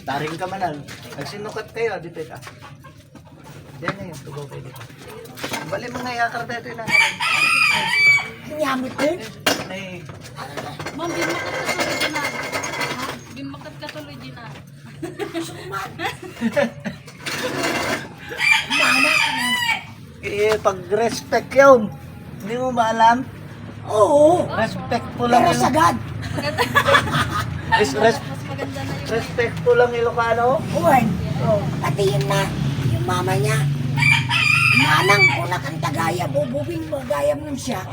Taring ka manan. Nagsinukat kayo, dito ka. Yan na yun, tugaw kayo dito. Bali mo nga yakar dito na. Nyamit din. Ay, Ma'am, bimakat ka tuloy din na. Bimakat ka tuloy din na. Suman. Mana ka na. pag-respect yun. Hindi mo ba alam? Oo. Respectful lang. Pero sagad. Mas maganda na yung Respectful lang Ilocano. Uwan. Pati yun na. Yung mama niya. Manang ko na kang tagaya. Bububing magayam nun siya.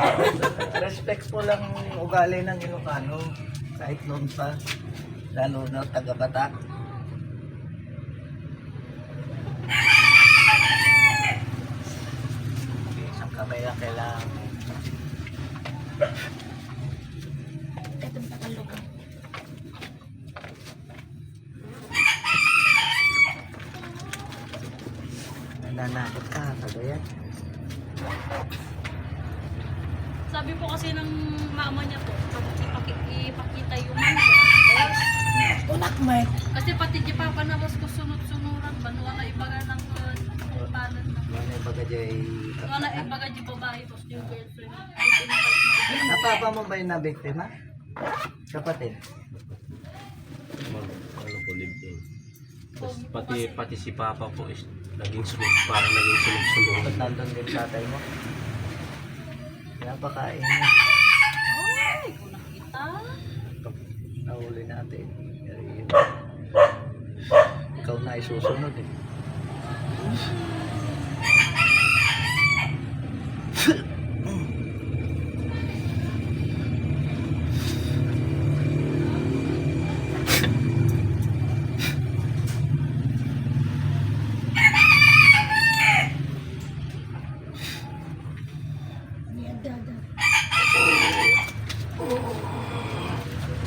Respectful lang ugali ng Ilocano. Kahit noon pa. Lalo na taga-Batak. Isang kamay lang kailangan. Itong takalog. Nananakot ka, kagayan. Sabi po kasi ng mama niya po, ipakita yung manok. Unak mo eh. Kasi pati di papa na was ko sunod-sunuran, banuwa na ibaga ng panan na. Ano yung baga dyan Wala ibaga di babae, tapos yung girlfriend. Napapa mo ba yung nabiktima? Kapatid? Ano po, live-in. Tapos pati si Papa po is naging sunod, parang naging sunod-sunod. Ba't nandun din tatay mo? Napakain niya. Ay, kung nakita. Nahuli natin. Pero yun. Ikaw na isusunod eh.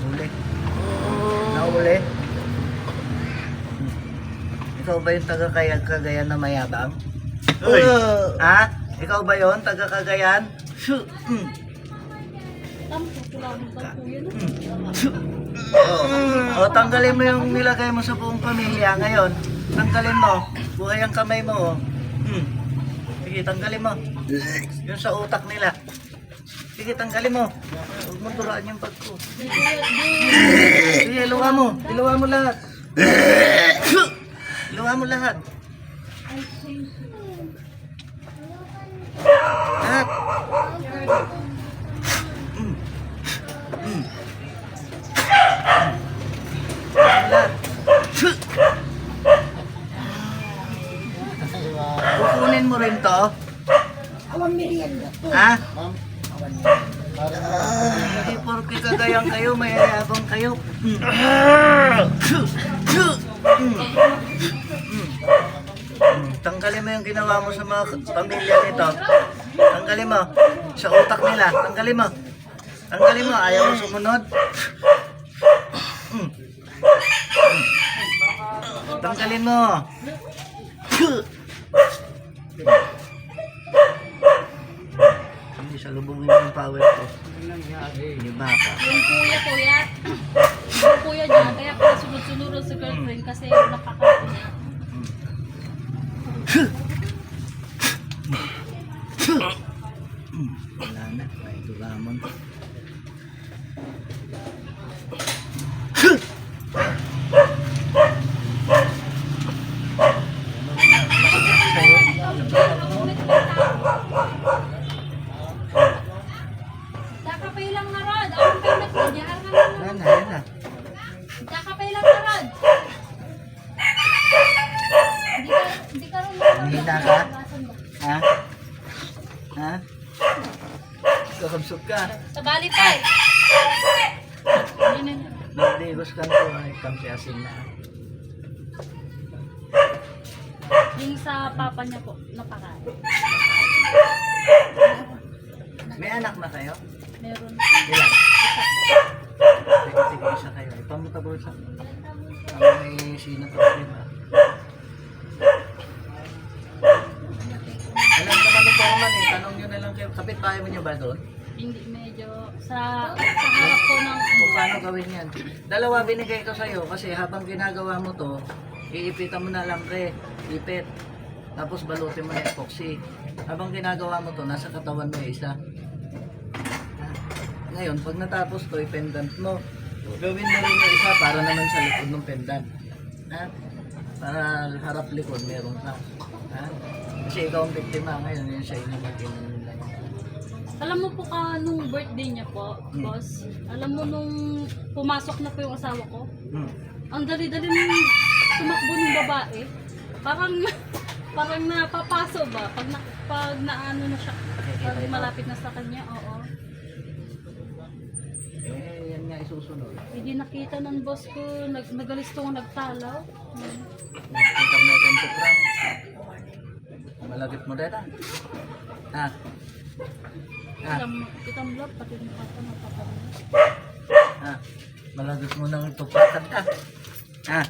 Huli. Nahuli. Ikaw ba yung taga-Cagayan na mayabang? Uy! Ha? Ikaw ba yun? Taga-Cagayan? Tampo, tulawin ba po yun? O, tanggalin mo yung nilagay mo sa buong pamilya ngayon. Tanggalin mo. Buhay ang kamay mo. Sige, tanggalin mo. Yung sa utak nila. Sige, tanggalin mo. Huwag mo turaan yung bag ko. Sige, iluwa mo. Iluwa mo lahat. Iluwa mo lahat. Lahat. Lahat. Kukunin mo rin to? Awang merienda to. Ha? Awan Hindi porke kagayang kayo, may ayabang kayo. Tanggalin mo yung ginawa mo sa mga pamilya nito. Tanggalin mo. Sa utak nila. Tanggalin mo. Tanggalin mo. Ayaw mo sumunod. Tanggalin mo. Hindi sa lubungin yung power ko. Hindi baka. Yung kuya, yung kuya niya, kaya pala sunod-sunod sa girlfriend kasi nakakapon niya. Wala na. May dulamon. Kakapay lang na rod. Ang pinag ko niya, Yan na, yan na. kakapay lang na rod. Hindi ka rin Hihina ka? Ha? Ha? Kakabsog ka. Sa balitay. Yun yun. Nagdigos ka na ito. Ay, kamsi asin na. Yung sa papa niya po, napakain. May anak na kayo? Meron. Ilan? Sige, isa kayo. Ipamutabol sa... May sino to, di ba? Alam naman ni Foreman eh. Tanong nyo na lang kayo. Kapit bahay mo nyo ba doon? Hindi medyo sa harap ko ng paano gawin yan. Dalawa binigay ko sa'yo kasi habang ginagawa mo to, iipitan mo na lambre, ipit. Tapos balutin mo na epoxy. Habang ginagawa mo to, nasa katawan mo yung isa. Ngayon, pag natapos to, pendant mo. Gawin mo rin yung isa para naman sa likod ng pendant. Ha? Para harap likod, meron ka. Ha? Kasi ikaw ang biktima ngayon, yun siya yung maging. Alam mo po nung birthday niya po, boss, alam mo nung pumasok na po yung asawa ko, ang dali-dali nung tumakbo ng babae. Parang napapaso ba? Pag naano na siya, pag malapit na sa kanya, oo. Eh, yan nga isusunod. Hindi nakita ng boss ko, nagalistong nagtalaw. Nakita mo yung program. Malagit mo dito. Ha? Ha? Kitang vlog, pati mukha ko napapanood. Ha? Malagit mo ng tupakan ka. Ha?